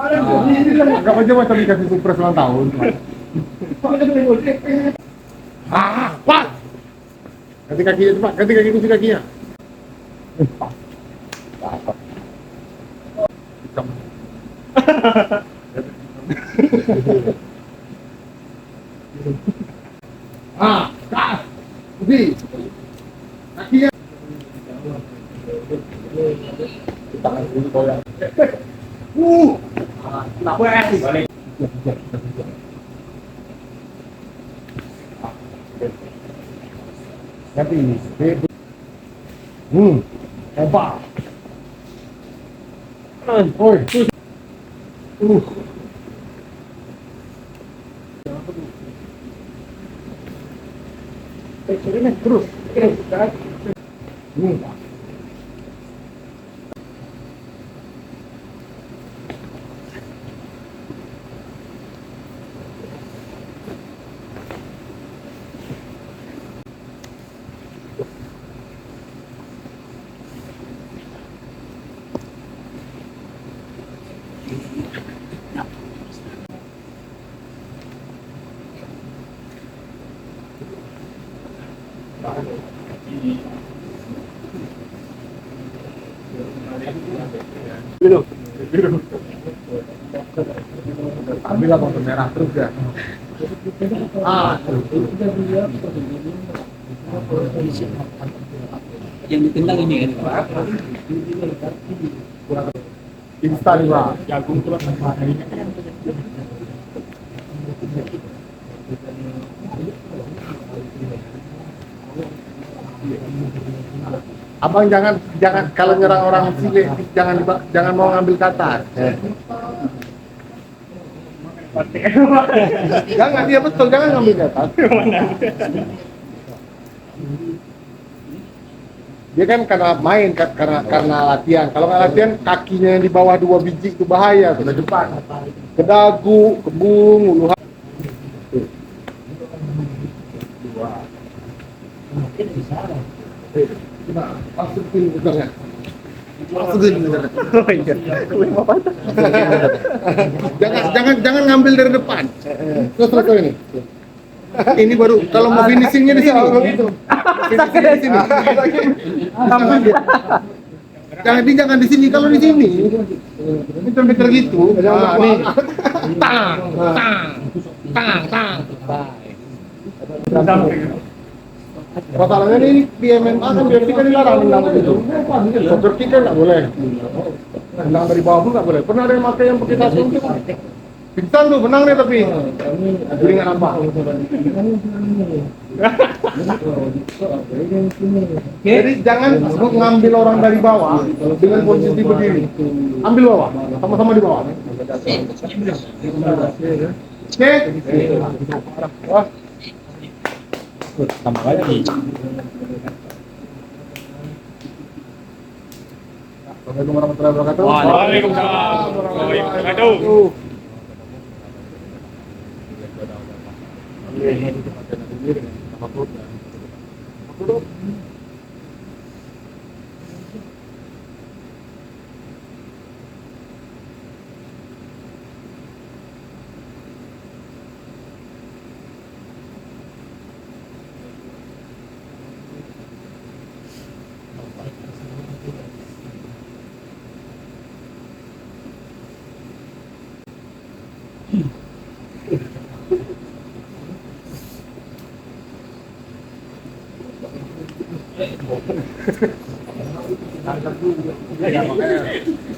Anggap aja macam dikasih surprise ulang tahun. Pak! Ganti kakinya cepat, ganti kaki kunci kakinya. Kak! Kunci! Kakinya! Tangan dulu goyang. Nggak boleh balik. Ganti. Hebat. Oi. Terus. Biru. Ambillah bawang merah terus ya. Yang ditendang ini kan Pak. Instan Pak. Jagung terus. Abang jangan kalau nyerang orang sini jangan mau ngambil kata. Jangan dia betul jangan ngambil kata. Dia kan karena main karena latihan. Kalau nggak latihan kakinya yang di bawah 2 biji itu bahaya sudah depan. Ke dagu, ke bung, ulu hati. Masukin udangnya. Jangan ngambil dari depan. Terus ini. Ini baru kalau mau finishingnya di sini. Finishingnya di sini. Jangan di sini. Kalau di sini, meter gitu. Nih. Tang. Masalahnya ini di MMA kan UFC kan dilarang nendang begitu. Soccer kick kan nggak boleh. Nendang dari bawah pun nggak boleh. Pernah ada yang pakai yang pakai tasung itu? Pingsan tuh, menang deh tapi. Jadi nggak nampak. Jadi jangan ngambil orang dari bawah dengan posisi begini. Ambil bawah, sama-sama di bawah. Oke? Wah. Tambah lagi. Assalamualaikum warahmatullahi wabarakatuh. Waalaikumsalam warahmatullahi wabarakatuh.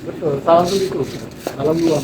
Betul, salam dulu itu. Salam dulu.